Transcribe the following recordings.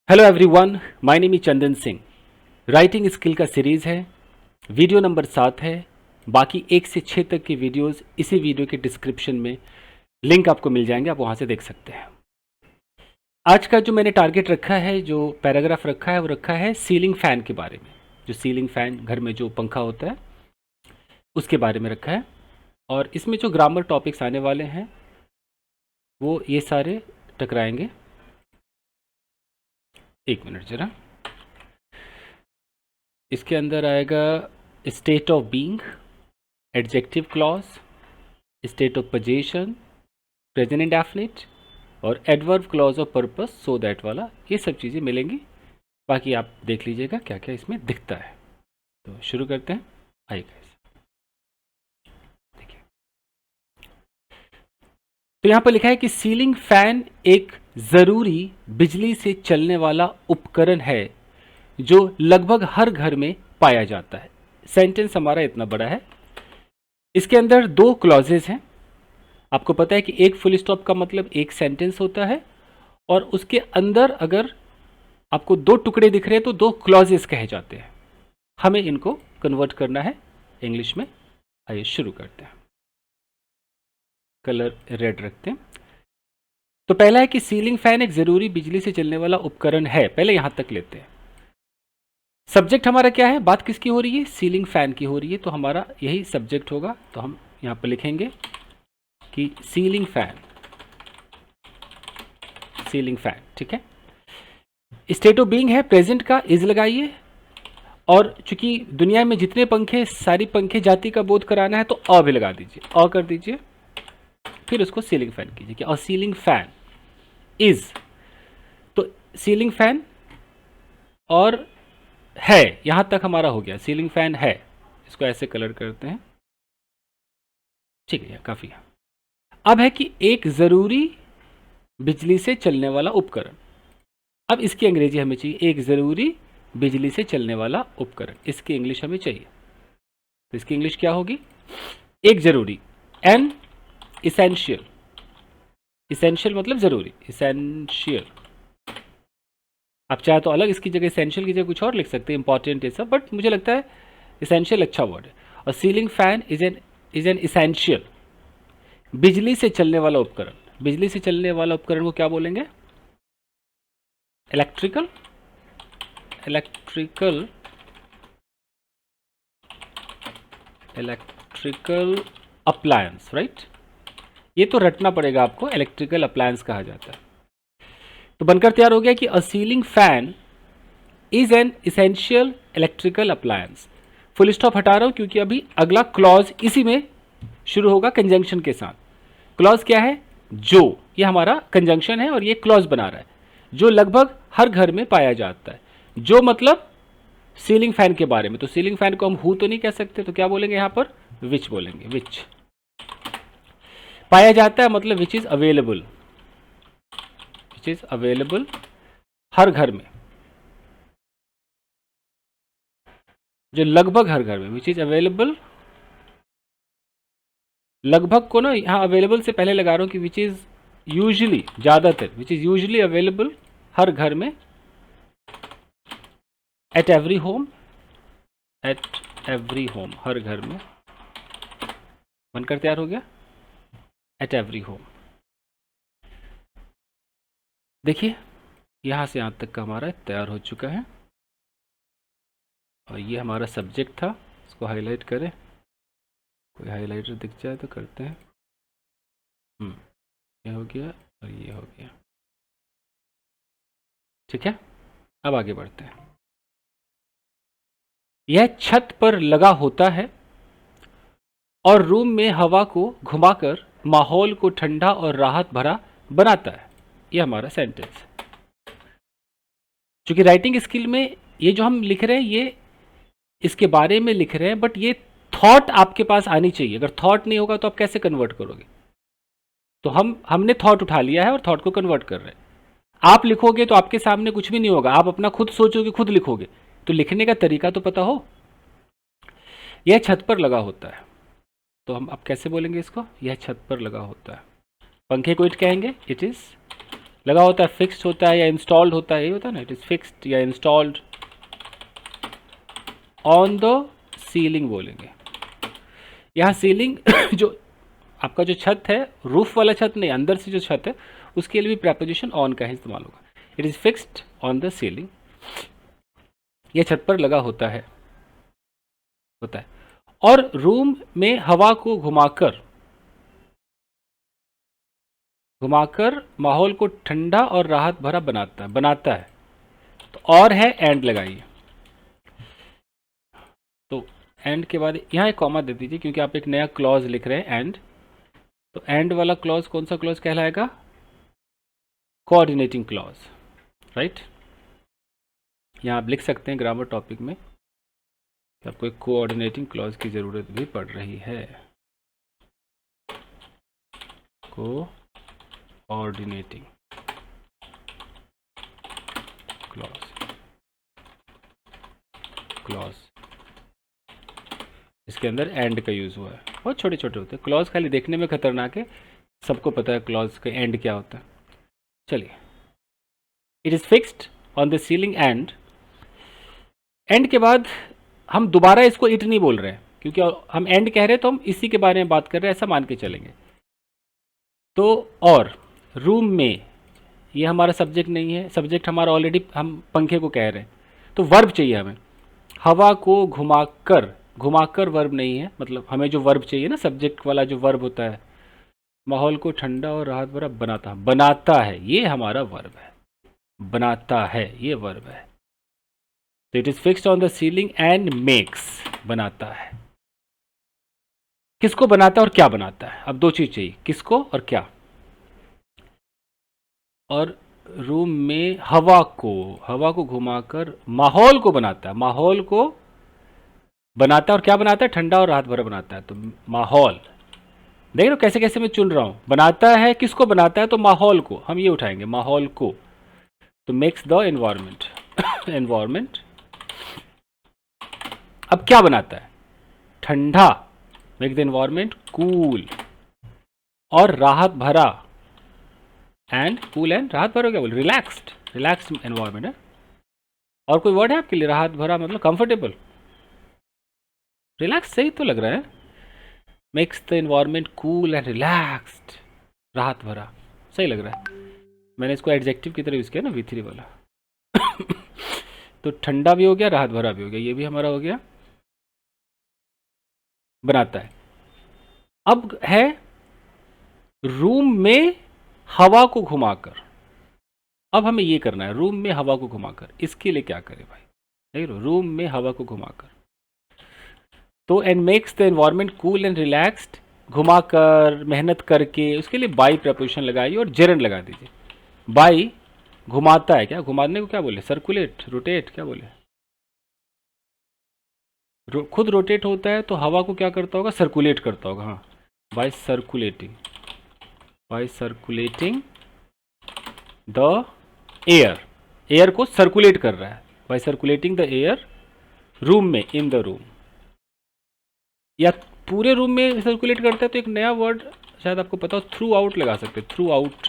Hello everyone, my name is Chandan Singh. Writing skill का series है, video number 7 है। बाकी 1 से 6 तक की वीडियोस इसी वीडियो के डिस्क्रिप्शन में लिंक आपको मिल जाएंगे, आप वहाँ से देख सकते हैं। आज का जो मैंने टारगेट रखा है, जो पैराग्राफ रखा है, वो रखा है सीलिंग फ़ैन के बारे में। जो सीलिंग फ़ैन, घर में जो पंखा होता है उसके बारे में रखा है। और इसमें जो ग्रामर टॉपिक्स आने वाले हैं वो ये सारे टकराएंगे। एक मिनट ज़रा। इसके अंदर आएगा state of being, adjective clause, state of position, present indefinite और adverb clause of purpose, so that वाला, ये सब चीज़ें मिलेंगी। बाकी आप देख लीजिएगा क्या क्या इसमें दिखता है। तो शुरू करते हैं। आइए देखिए, तो यहाँ पर लिखा है कि सीलिंग फैन एक ज़रूरी बिजली से चलने वाला उपकरण है जो लगभग हर घर में पाया जाता है। सेंटेंस हमारा इतना बड़ा है। इसके अंदर 2 क्लॉजेज हैं। आपको पता है कि एक फुल स्टॉप का मतलब एक सेंटेंस होता है, और उसके अंदर अगर आपको 2 टुकड़े दिख रहे हैं तो 2 क्लॉजेस कहे जाते हैं। हमें इनको कन्वर्ट करना है इंग्लिश में। आइए शुरू करते हैं। कलर रेड रखते हैं। तो पहला है कि सीलिंग फैन एक ज़रूरी बिजली से चलने वाला उपकरण है। पहले यहां तक लेते हैं। सब्जेक्ट हमारा क्या है? बात किसकी हो रही है? सीलिंग फैन की हो रही है, तो हमारा यही सब्जेक्ट होगा। तो हम यहां पर लिखेंगे कि सीलिंग फैन, सीलिंग फैन, ठीक है। स्टेट ऑफ बीइंग है, प्रेजेंट का इज लगाइए, और चूंकि दुनिया में जितने पंखे, सारी पंखे जाति का बोध कराना है तो अ भी लगा दीजिए, अ कर दीजिए, फिर उसको सीलिंग फैन कीजिए कि अ सीलिंग फैन इज। तो सीलिंग फैन और है, यहां तक हमारा हो गया। सीलिंग फैन है, इसको ऐसे कलर करते हैं, ठीक है, काफी है। अब है कि एक जरूरी बिजली से चलने वाला उपकरण। अब इसकी अंग्रेजी हमें चाहिए, एक ज़रूरी बिजली से चलने वाला उपकरण। इसकी इंग्लिश हमें चाहिए, तो इसकी इंग्लिश क्या होगी? एक ज़रूरी, एन इसेंशियल। इसेंशियल मतलब ज़रूरी, इसेंशियल। आप चाहे तो अलग इसकी जगह, इसेंशियल की जगह कुछ और लिख सकते हैं, इंपॉर्टेंट ये सब, बट मुझे लगता है इसेंशियल अच्छा वर्ड है। और ceiling fan is an essential, बिजली से चलने वाला उपकरण। बिजली से चलने वाला उपकरण को क्या बोलेंगे? Electrical, electrical, electrical appliance, right. ये तो रटना पड़ेगा आपको, इलेक्ट्रिकल अप्लायंस कहा जाता है। तो बनकर तैयार हो गया कि a ceiling fan is an essential electrical appliance. Full stop हटा रहा हूं क्योंकि अभी अगला क्लॉज इसी में शुरू होगा कंजंक्शन के साथ। क्लॉज क्या है? जो, ये हमारा कंजंक्शन है और ये क्लॉज बना रहा है, जो लगभग हर घर में पाया जाता है। जो मतलब सीलिंग फैन के बारे में। तो सीलिंग फैन को हम हु तो नहीं कह सकते, तो क्या बोलेंगे यहां पर? विच बोलेंगे, विच। पाया जाता है मतलब which is available, which is available हर घर में, जो लगभग हर घर में, विच इज अवेलेबल। लगभग को ना यहां अवेलेबल से पहले लगा रहा हूं कि विच इज यूजली, ज्यादातर, विच इज यूजली अवेलेबल हर घर में, at every home, at every home, हर घर में। बनकर तैयार हो गया, एट एवरी होम। देखिए यहां से यहां तक का हमारा तैयार हो चुका है, और ये हमारा सब्जेक्ट था। इसको हाईलाइट करें, कोई हाईलाइटर दिख जाए तो करते हैं। ये हो गया और ये हो गया, ठीक है। अब आगे बढ़ते हैं। यह छत पर लगा होता है और रूम में हवा को घुमाकर माहौल को ठंडा और राहत भरा बनाता है। यह हमारा सेंटेंस है। चूंकि राइटिंग स्किल में ये जो हम लिख रहे हैं, ये इसके बारे में लिख रहे हैं, बट ये थॉट आपके पास आनी चाहिए। अगर थॉट नहीं होगा तो आप कैसे कन्वर्ट करोगे? तो हमने थॉट उठा लिया है और थॉट को कन्वर्ट कर रहे हैं। आप लिखोगे तो आपके सामने कुछ भी नहीं होगा, आप अपना खुद सोचोगे, खुद लिखोगे, तो लिखने का तरीका तो पता हो। यह छत पर लगा होता है, तो हम अब कैसे बोलेंगे इसको? यह छत पर लगा होता है। पंखे को इट कहेंगे, इट इज लगा होता है, फिक्स्ड होता है या इंस्टॉल्ड होता है, ये होता है ना, इट इज फिक्स्ड या इंस्टॉल्ड ऑन द सीलिंग बोलेंगे। यहाँ सीलिंग जो आपका जो छत है, रूफ वाला छत नहीं, अंदर से जो छत है, उसके लिए भी प्रेपोजिशन ऑन का ही इस्तेमाल होगा। It is fixed on the ceiling, यह छत पर लगा होता है और रूम में हवा को घुमाकर माहौल को ठंडा और राहत भरा बनाता है। तो और है एंड लगाइए। तो एंड के बाद यहाँ एक कॉमा दे दीजिए क्योंकि आप एक नया क्लॉज लिख रहे हैं एंड। तो एंड वाला क्लॉज कौन सा क्लॉज कहलाएगा? Coordinating clause, right. यहाँ आप लिख सकते हैं ग्रामर टॉपिक में कि आपको एक कोऑर्डिनेटिंग क्लॉज की ज़रूरत भी पड़ रही है। कोऑर्डिनेटिंग क्लॉज इसके अंदर एंड का यूज़ हुआ है। बहुत छोटे छोटे होते हैं क्लॉज, खाली देखने में खतरनाक है, सबको पता है क्लॉज का एंड क्या होता है। चलिए, it is fixed on the ceiling and के बाद हम दोबारा इसको इट नहीं बोल रहे हैं क्योंकि हम एंड कह रहे हैं तो हम इसी के बारे में बात कर रहे हैं, ऐसा मान के चलेंगे। तो और रूम में, ये हमारा सब्जेक्ट नहीं है, सब्जेक्ट हमारा ऑलरेडी हम पंखे को कह रहे हैं, तो वर्ब चाहिए हमें। हवा को घुमाकर वर्ब नहीं है, मतलब हमें जो वर्ब चाहिए ना, सब्जेक्ट वाला जो वर्ब होता है, माहौल को ठंडा और राहत भरा बनाता है, ये हमारा वर्ब है। बनाता है, ये वर्ब है। तो it is fixed on the ceiling and makes, बनाता है। किसको बनाता है और क्या बनाता है? अब दो चीज चाहिए, किसको और क्या। और रूम में हवा को घुमाकर माहौल को बनाता है, माहौल को बनाता है और क्या बनाता है? ठंडा और राहत भरा बनाता है। तो माहौल, देख रहे हो कैसे कैसे मैं चुन रहा हूं। बनाता है, किसको बनाता है? तो माहौल को, हम ये उठाएंगे माहौल को। तो मेक्स द एनवायरमेंट अब क्या बनाता है? ठंडा, मेक द एनवायरमेंट कूल और राहत भरा, एंड कूल एंड राहत भरा क्या बोल, रिलैक्स्ड एनवायरमेंट है। और कोई वर्ड है आपके लिए? राहत भरा मतलब कंफर्टेबल, रिलैक्स सही तो लग रहा है। Makes the environment cool and relaxed, राहत भरा सही लग रहा है। मैंने इसको एडजेक्टिव की तरह यूज किया ना, V3 वाला। तो ठंडा भी हो गया, राहत भरा भी हो गया, ये भी हमारा हो गया। बनाता है। अब है रूम में हवा को घुमाकर। अब हमें ये करना है, रूम में हवा को घुमाकर। इसके लिए क्या करें भाई? देख लो, रूम में हवा को घुमाकर, तो and makes the environment cool and relaxed, घुमाकर, मेहनत करके, उसके लिए बाई प्रपोजिशन लगाइए और जेरंड लगा दीजिए। बाई घुमाता है, क्या घुमाने को क्या बोले? सर्कुलेट, रोटेट, क्या बोले? खुद रोटेट होता है तो हवा को क्या करता होगा? सर्कुलेट करता होगा। हाँ, बाय सर्कुलेटिंग द एयर को सर्कुलेट कर रहा है, by circulating the air room में, इन द रूम, या पूरे रूम में सर्कुलेट करता है। तो एक नया वर्ड शायद आपको पता हो, थ्रू आउट लगा सकते हैं। थ्रू आउट,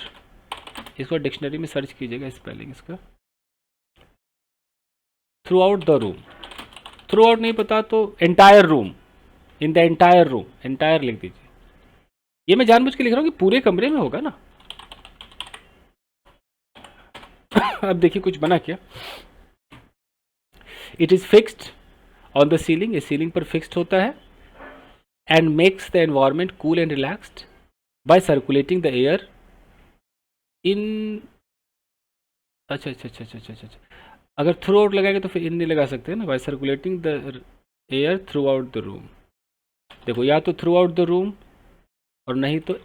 इसको डिक्शनरी में सर्च कीजिएगा स्पेलिंग इसका, through out the room. Through out नहीं पता तो entire room, in the entire room, entire लिख दीजिए। ये मैं जानबूझ के लिख रहा हूँ कि पूरे कमरे में होगा ना। अब देखिए कुछ बना क्या। It is fixed on the ceiling, ये सीलिंग पर फिक्स्ड होता है, and makes the environment cool and relaxed by circulating the air in. अच्छा, अगर थ्रू आउट लगाएंगे तो फिर इन नहीं लगा सकते ना, by circulating the air throughout the room. देखो, या तो थ्रू आउट द रूम और नहीं तो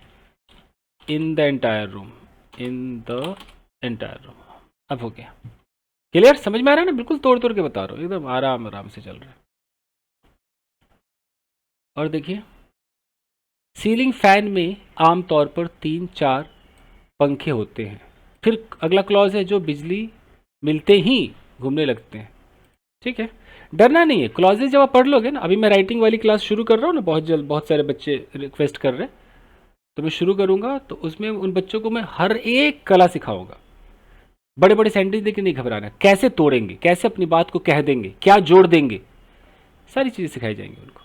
in the entire room, in the entire room. अब हो गया क्लियर, समझ में आ रहा है ना? बिल्कुल तोड़ तोड़ के बता रहा हूँ, एकदम आराम से चल रहा है। और देखिए, सीलिंग फैन में आमतौर पर 3-4 पंखे होते हैं। फिर अगला क्लॉज है, जो बिजली मिलते ही घूमने लगते हैं। ठीक है, डरना नहीं है। क्लॉजेज जब आप पढ़ लोगे ना, अभी मैं राइटिंग वाली क्लास शुरू कर रहा हूँ ना, बहुत जल्द, बहुत सारे बच्चे रिक्वेस्ट कर रहे हैं, तो मैं शुरू करूँगा, तो उसमें उन बच्चों को मैं हर एक कला सिखाऊंगा। बड़े बड़े साइंटिस्ट देख के नहीं घबराना, कैसे तोड़ेंगे, कैसे अपनी बात को कह देंगे, क्या जोड़ देंगे, सारी चीजें सिखाई जाएंगी उनको।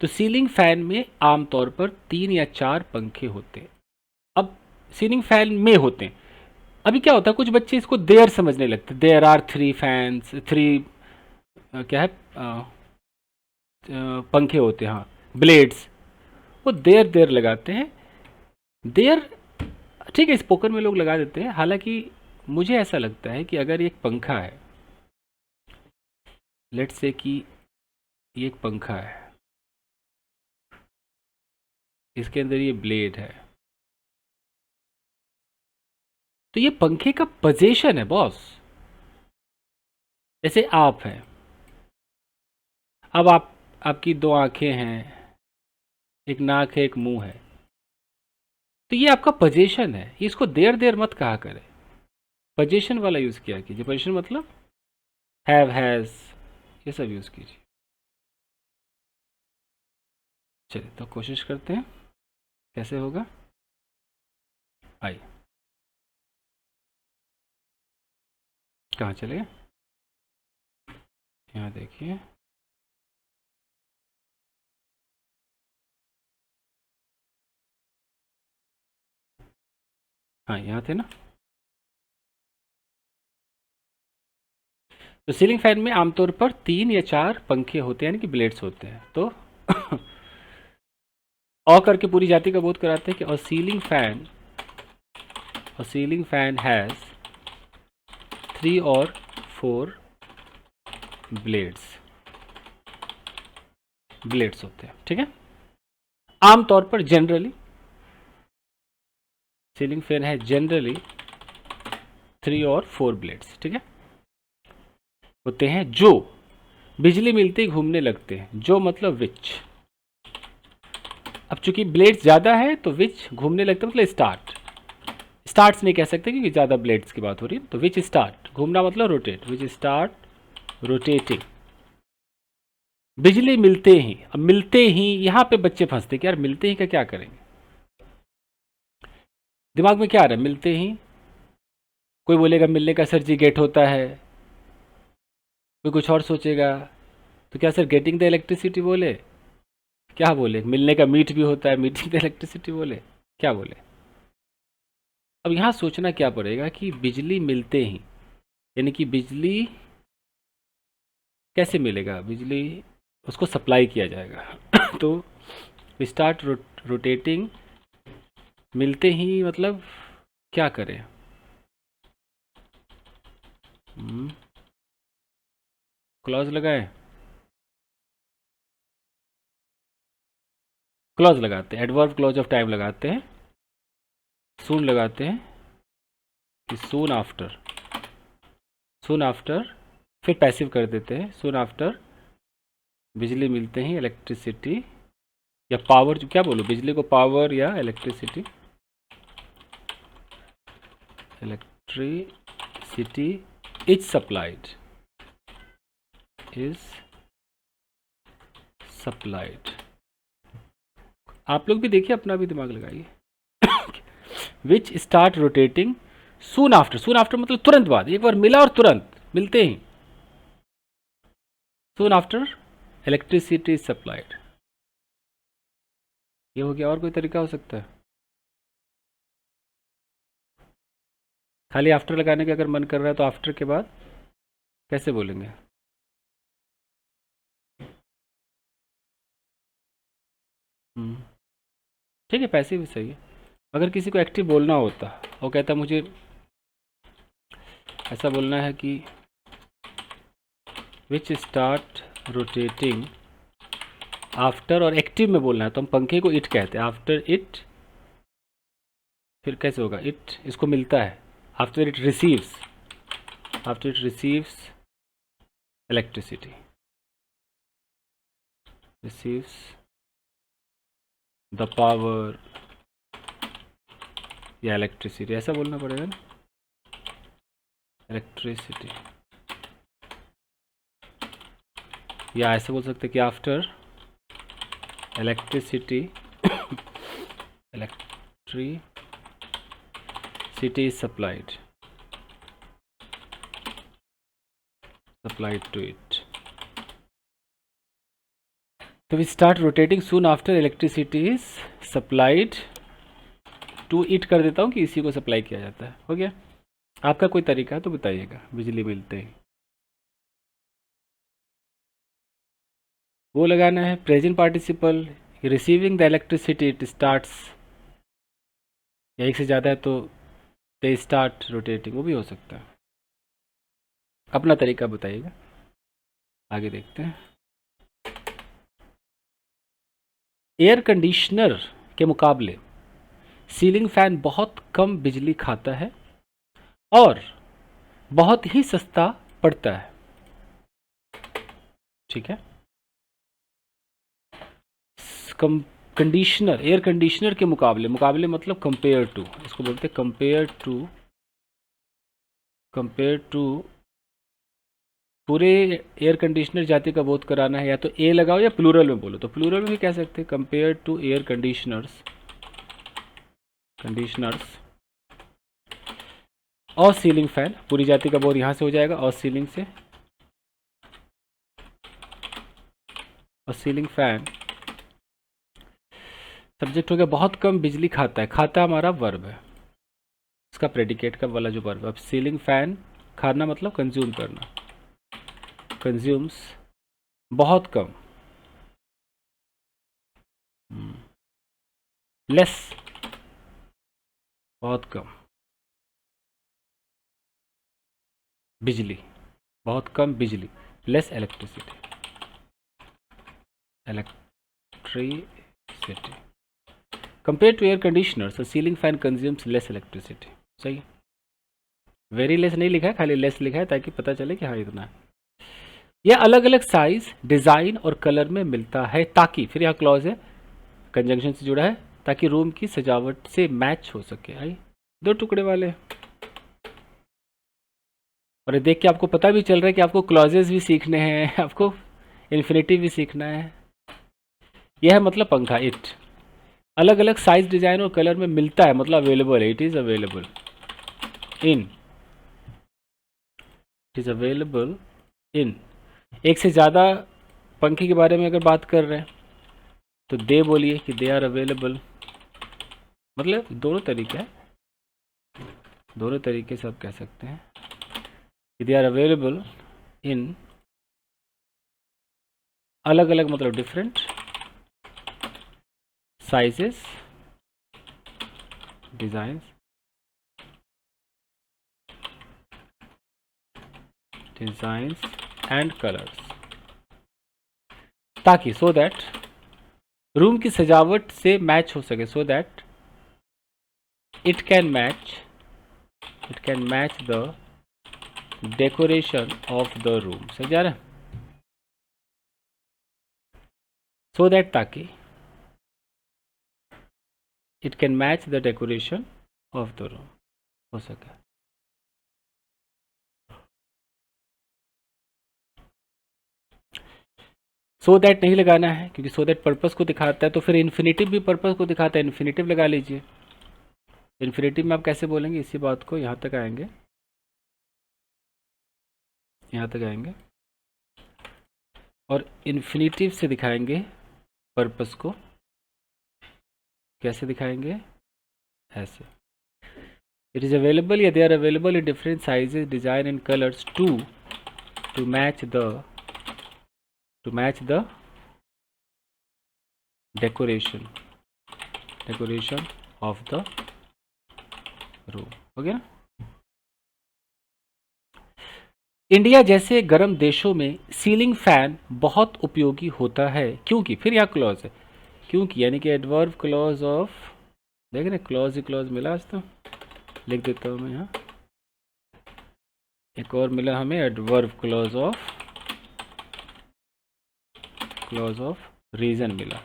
तो सीलिंग फैन में आमतौर पर 3 या 4 पंखे होते हैं। अब सीलिंग फैन में होते हैं, अभी क्या होता है, कुछ बच्चे इसको देयर समझने लगते, देयर आर 3 फैंस, 3 क्या है पंखे होते हैं, हाँ ब्लेड्स, वो देयर देयर लगाते हैं। देयर ठीक है, स्पोकन में लोग लगा देते हैं, हालांकि मुझे ऐसा लगता है कि अगर एक पंखा है, लेट्स से कि ये एक पंखा है, इसके अंदर ये ब्लेड है, तो ये पंखे का पोजीशन है बॉस। जैसे आप हैं, अब आपकी 2 आंखें हैं, एक नाक है, एक मुंह है, तो ये आपका पोजीशन है, ये इसको देर देर मत कहा करें, पोजीशन वाला यूज किया कीजिए। पोजीशन मतलब हैव, हैज, ये सब यूज कीजिए। चलिए तो कोशिश करते हैं कैसे होगा। आइए, कहाँ चले गए, यहाँ देखिए, हाँ यहाँ थे ना। तो सीलिंग फैन में आमतौर पर 3 या 4 पंखे होते हैं, यानी कि ब्लेड्स होते हैं। तो और करके पूरी जाति का बोध कराते हैं कि a ceiling fan has 3 or 4 blades होते हैं, ठीक है। आमतौर पर जनरली सीलिंग फैन है जनरली 3 और 4 ब्लेड्स, ठीक है, होते हैं, जो बिजली मिलते ही घूमने लगते हैं। जो मतलब विच, अब चूंकि ब्लेड्स ज़्यादा है तो विच घूमने लगता है, मतलब स्टार्ट्स नहीं कह सकते क्योंकि ज़्यादा ब्लेड्स की बात हो रही है। तो विच स्टार्ट, घूमना मतलब रोटेट, विच स्टार्ट रोटेटिंग। बिजली मिलते ही, अब मिलते ही यहाँ पे बच्चे फंसते कि यार मिलते ही का क्या करेंगे, दिमाग में क्या आ रहा है मिलते ही। कोई बोलेगा मिलने का सर जी गेट होता है, कोई कुछ और सोचेगा, तो क्या सर गेटिंग द इलेक्ट्रिसिटी बोले, क्या बोले, मिलने का मीट भी होता है, मीटिंग द इलेक्ट्रिसिटी बोले, क्या बोले। अब यहाँ सोचना क्या पड़ेगा कि बिजली मिलते ही, यानी कि बिजली कैसे मिलेगा, बिजली उसको सप्लाई किया जाएगा तो वी स्टार्ट रोटेटिंग, मिलते ही मतलब क्या करें, क्लॉज लगाए, क्लॉज लगाते हैं, एडवर्ब क्लॉज ऑफ टाइम लगाते हैं, सून लगाते हैं कि सून आफ्टर, फिर पैसिव कर देते हैं, सून आफ्टर बिजली मिलते ही इलेक्ट्रिसिटी या पावर, जो क्या बोलो, बिजली को पावर या इलेक्ट्रिसिटी इज सप्लाइड आप लोग भी देखिए, अपना भी दिमाग लगाइए। Which start rotating soon after मतलब तुरंत बाद, एक बार मिला और तुरंत मिलते ही, soon after electricity is supplied. ये हो गया, और कोई तरीका हो सकता है? खाली आफ्टर लगाने का अगर मन कर रहा है तो आफ्टर के बाद कैसे बोलेंगे? ठीक है, पैसे भी सही है। अगर किसी को एक्टिव बोलना होता, वो कहता मुझे ऐसा बोलना है कि विच स्टार्ट रोटेटिंग आफ्टर, और एक्टिव में बोलना है तो हम पंखे को इट कहते हैं, आफ्टर इट, फिर कैसे होगा, इट इसको मिलता है, after it receives electricity, receives the power या इलेक्ट्रिसिटी, ऐसा बोलना पड़ेगा ना, इलेक्ट्रिसिटी, या ऐसे बोल सकते कि after electricity electricity is supplied to it. So we start rotating soon after electricity is supplied to it कर देता हूँ कि इसी को सप्लाई किया जाता है. हो गया. आपका कोई तरीका है तो बताइएगा. बिजली मिलते ही वो लगाना है. Present participle receiving the electricity it starts, या एक से ज़्यादा है तो दे स्टार्ट रोटेटिंग, वो भी हो सकता है. अपना तरीका बताइएगा. आगे देखते हैं. एयर कंडीशनर के मुकाबले सीलिंग फैन बहुत कम बिजली खाता है और बहुत ही सस्ता पड़ता है. ठीक है. कंडीशनर, एयर कंडीशनर के मुकाबले, मुकाबले मतलब कंपेयर टू, इसको बोलते हैं कंपेयर टू पूरे एयर कंडीशनर जाति का बोध कराना है, या तो ए लगाओ या प्लूरल में बोलो, तो प्लूरल में भी कह सकते हैं कंपेयर टू एयर कंडीशनर्स और सीलिंग फैन. पूरी जाति का बोध यहाँ से हो जाएगा और सीलिंग से, और सीलिंग फैन सब्जेक्ट हो गया. बहुत कम बिजली खाता है. खाता हमारा वर्ब है, इसका प्रेडिकेट का वाला जो वर्ब है. अब सीलिंग फैन, खाना मतलब कंज्यूम करना, कंज्यूम्स बहुत कम, लेस बहुत कम बिजली, बहुत कम बिजली, less electricity compare to air conditioners, a ceiling fan consumes less electricity. सही. वेरी लेस नहीं लिखा है, खाली लेस लिखा है ताकि पता चले कि हाँ इतना है. यह अलग अलग साइज, डिजाइन और कलर में मिलता है ताकि, फिर यहाँ क्लॉज है कंजंक्शन से जुड़ा है, ताकि रूम की सजावट से मैच हो सके. आई 2 टुकड़े वाले. और देख के आपको पता भी चल रहा है कि आपको क्लॉजेस भी सीखने हैं, आपको इन्फिनिटिव भी सीखना है. यह है मतलब पंखा. इट अलग अलग साइज, डिजाइन और कलर में मिलता है मतलब अवेलेबल है. It is available in. एक से ज़्यादा पंखे के बारे में अगर बात कर रहे हैं तो दे बोलिए कि दे आर अवेलेबल, मतलब दोनों तरीके हैं, दोनों तरीके से आप कह सकते हैं कि दे आर अवेलेबल इन अलग अलग, मतलब different sizes, designs and colours, ताकि सो दैट रूम की सजावट से मैच हो सके, so that it can match the decoration of the room. समझ जा रहा है. सो दैट ताकि it can match the decoration of the room हो सके. सो दैट नहीं लगाना है क्योंकि सो दैट पर्पस को दिखाता है, तो फिर इन्फिनिटिव भी पर्पस को दिखाता है. इन्फिनिटिव लगा लीजिए. इन्फिनिटिव में आप कैसे बोलेंगे इसी बात को, यहाँ तक आएंगे, यहाँ तक आएंगे और इन्फिनिटिव से दिखाएंगे पर्पस को. कैसे दिखाएंगे? ऐसे. इट इज़ अवेलेबल, या they are available in different sizes, design and colours to match the decoration of the room. हो गया. इंडिया जैसे गर्म देशों में सीलिंग फैन बहुत उपयोगी होता है क्योंकि, फिर यहाँ क्लॉज है क्योंकि, यानी कि एडवर्ब क्लॉज ऑफ, देख रहे क्लॉज ही क्लॉज मिला. आज तो लिख देता हूँ मैं यहाँ, एक और मिला हमें एडवर्ब क्लॉज ऑफ रीजन मिला,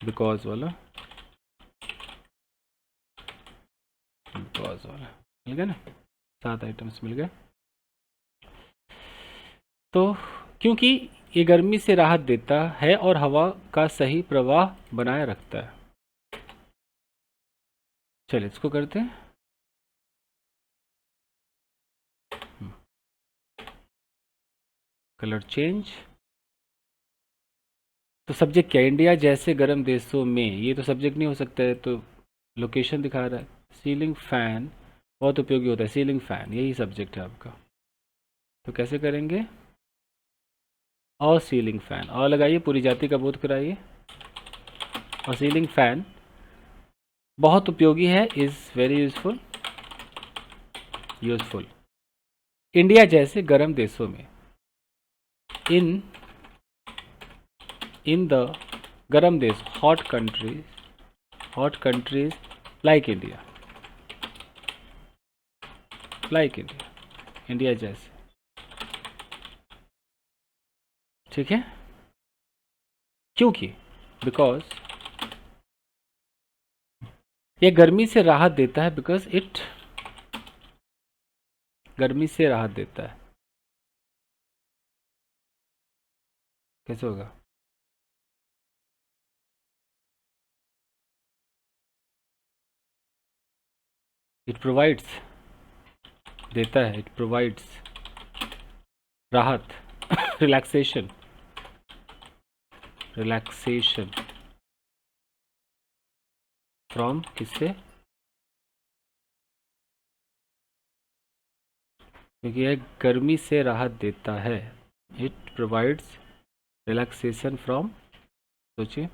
बिकॉज वाला मिल गया ना. 7 आइटम्स मिल गए. तो क्योंकि ये गर्मी से राहत देता है और हवा का सही प्रवाह बनाए रखता है. चलिए इसको करते हैं। Colour change. तो सब्जेक्ट क्या, इंडिया जैसे गर्म देशों में, ये तो सब्जेक्ट नहीं हो सकता है, तो लोकेशन दिखा रहा है। सीलिंग फैन बहुत उपयोगी होता है, सीलिंग फैन यही सब्जेक्ट है आपका। तो कैसे करेंगे, और सीलिंग फैन, और लगाइए, पूरी जाति का बोध कराइए। और सीलिंग फैन बहुत उपयोगी है, is very useful, useful India जैसे गर्म देशों में, इन द गर्म देश, hot countries like India, India जैसे, ठीक है। क्योंकि बिकॉज ये गर्मी से राहत देता है, बिकॉज इट गर्मी से राहत देता है। कैसे होगा, इट प्रोवाइड्स, देता है, इट प्रोवाइड्स राहत, रिलैक्सेशन फ्रॉम, किससे, क्योंकि यह गर्मी से राहत देता है, इट प्रोवाइड्स रिलैक्सेशन फ्रॉम, सोचिए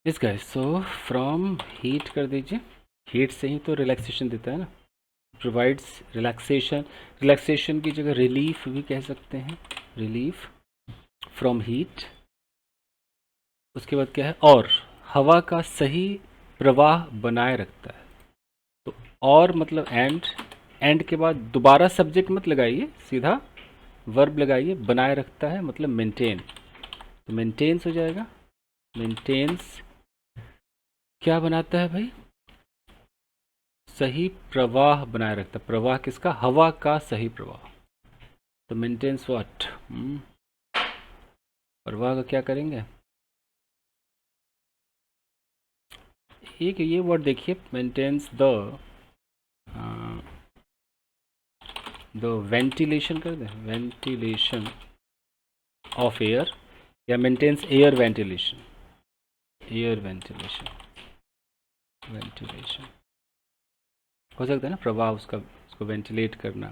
इस गाइस, सो फ्रॉम हीट कर दीजिए, हीट से ही तो रिलैक्सेशन देता है ना। प्रोवाइड्स रिलैक्सेशन की जगह रिलीफ भी कह सकते हैं, रिलीफ फ्रॉम हीट। उसके बाद क्या है, और हवा का सही प्रवाह बनाए रखता है। तो और मतलब एंड के बाद दोबारा सब्जेक्ट मत लगाइए, सीधा वर्ब लगाइए, बनाए रखता है मतलब मेंटेन, तो मेंटेन्स हो जाएगा। मेंटेन्स क्या बनाता है भाई, सही प्रवाह बनाए रखता है। प्रवाह किसका, हवा का सही प्रवाह। तो मेंटेन्स व्हाट, प्रवाह का क्या करेंगे, एक ये वर्ड देखिए, मेंटेन्स द वेंटिलेशन कर दें, वेंटिलेशन ऑफ एयर, या मेंटेन्स एयर वेंटिलेशन, वेंटिलेशन हो सकता है ना, प्रवाह उसका, उसको वेंटिलेट करना।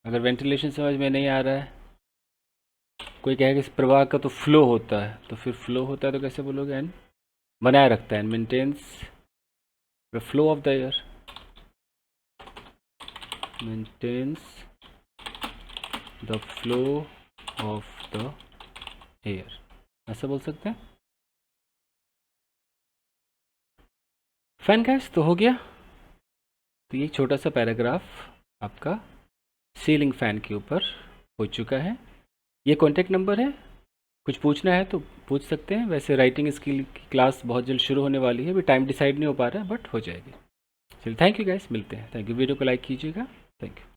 अगर वेंटिलेशन समझ में नहीं आ रहा है, कोई कहेगा कि प्रवाह का तो फ्लो होता है, तो फिर फ्लो होता है तो कैसे बोलोगे, एंड बनाए रखता है, maintains the flow of the air, maintains the flow of the air, ऐसा बोल सकते हैं। फैन गैस तो हो गया। तो ये छोटा सा पैराग्राफ आपका सीलिंग फैन के ऊपर हो चुका है। ये कॉन्टैक्ट नंबर है, कुछ पूछना है तो पूछ सकते हैं। वैसे राइटिंग स्किल की क्लास बहुत जल्द शुरू होने वाली है, अभी टाइम डिसाइड नहीं हो पा रहा है, बट हो जाएगी। चलिए थैंक यू गाइस, मिलते हैं। थैंक यू, वीडियो को लाइक कीजिएगा। Thank you.